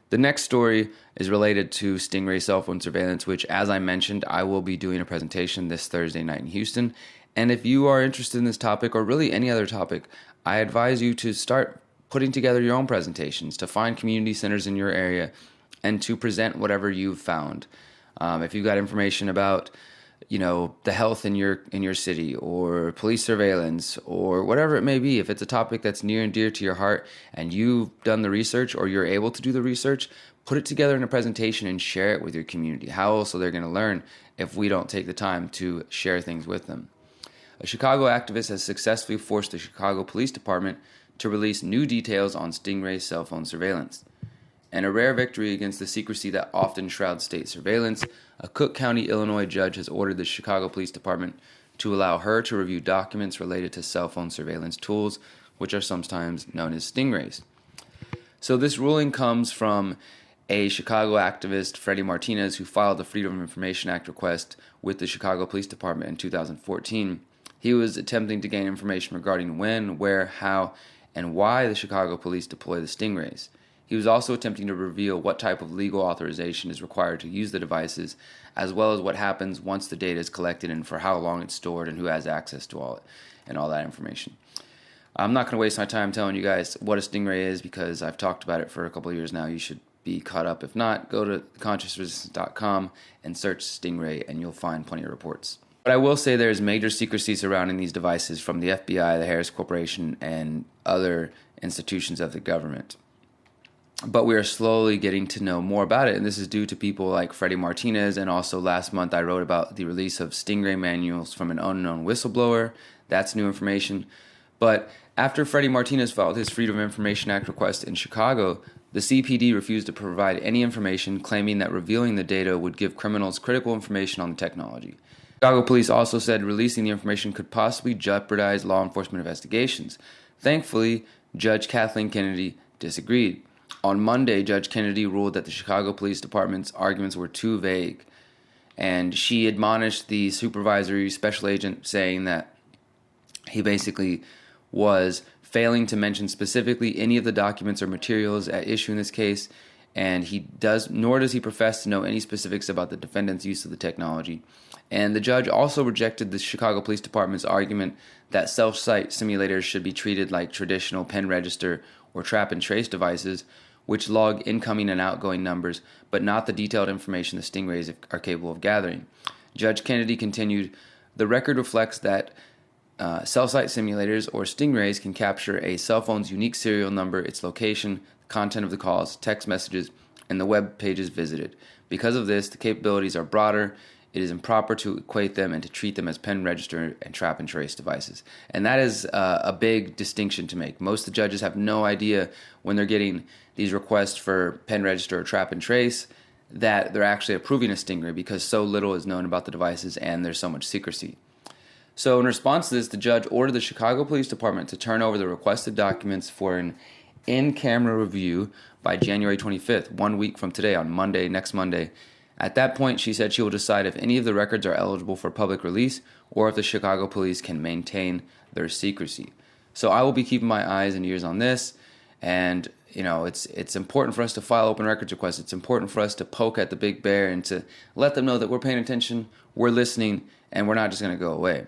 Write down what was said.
The next story is related to Stingray cell phone surveillance, which, as I mentioned, I will be doing a presentation this Thursday night in Houston. And if you are interested in this topic or really any other topic, I advise you to start putting together your own presentations, to find community centers in your area, and to present whatever you've found. If you've got information about the health in your city, or police surveillance, or whatever it may be, if it's a topic that's near and dear to your heart and you've done the research or you're able to do the research, put it together in a presentation and share it with your community. How else are they going to learn if we don't take the time to share things with them? A Chicago activist has successfully forced the Chicago Police Department to release new details on Stingray cell phone surveillance. And a rare victory against the secrecy that often shrouds state surveillance, a Cook County, Illinois judge has ordered the Chicago Police Department to allow her to review documents related to cell phone surveillance tools, which are sometimes known as Stingrays. So this ruling comes from a Chicago activist, Freddie Martinez, who filed the Freedom of Information Act request with the Chicago Police Department in 2014. He was attempting to gain information regarding when, where, how, and why the Chicago police deploy the Stingrays. He was also attempting to reveal what type of legal authorization is required to use the devices, as well as what happens once the data is collected and for how long it's stored and who has access to all that information. I'm not going to waste my time telling you guys what a Stingray is because I've talked about it for a couple of years now. You should be caught up. If not, go to consciousresistance.com and search Stingray and you'll find plenty of reports. But I will say there's major secrecy surrounding these devices from the FBI, the Harris Corporation, and other institutions of the government. But we are slowly getting to know more about it, and this is due to people like Freddie Martinez, and also last month I wrote about the release of Stingray manuals from an unknown whistleblower. That's new information. But after Freddie Martinez filed his Freedom of Information Act request in Chicago, the CPD refused to provide any information, claiming that revealing the data would give criminals critical information on the technology. Chicago police also said releasing the information could possibly jeopardize law enforcement investigations. Thankfully, Judge Kathleen Kennedy disagreed. On Monday, Judge Kennedy ruled that the Chicago Police Department's arguments were too vague, and she admonished the supervisory special agent, saying that he basically was failing to mention specifically any of the documents or materials at issue in this case, and nor does he profess to know any specifics about the defendant's use of the technology. And the judge also rejected the Chicago Police Department's argument that self-sight simulators should be treated like traditional pen register or trap and trace devices, which log incoming and outgoing numbers, but not the detailed information the Stingrays are capable of gathering. Judge Kennedy continued, "The record reflects that cell-site simulators, or Stingrays, can capture a cell phone's unique serial number, its location, the content of the calls, text messages, and the web pages visited. Because of this, the capabilities are broader. It is improper to equate them and to treat them as pen register and trap and trace devices." And that is a big distinction to make. Most of the judges have no idea when they're getting these requests for pen register or trap and trace that they're actually approving a Stingray, because so little is known about the devices and there's so much secrecy. So in response to this, the judge ordered the Chicago Police Department to turn over the requested documents for an in-camera review by January 25th, 1 week from today, on Monday, next Monday. At that point, she said she will decide if any of the records are eligible for public release or if the Chicago police can maintain their secrecy. So I will be keeping my eyes and ears on this, and it's important for us to file open records requests. It's important for us to poke at the big bear and to let them know that we're paying attention, we're listening, and we're not just going to go away.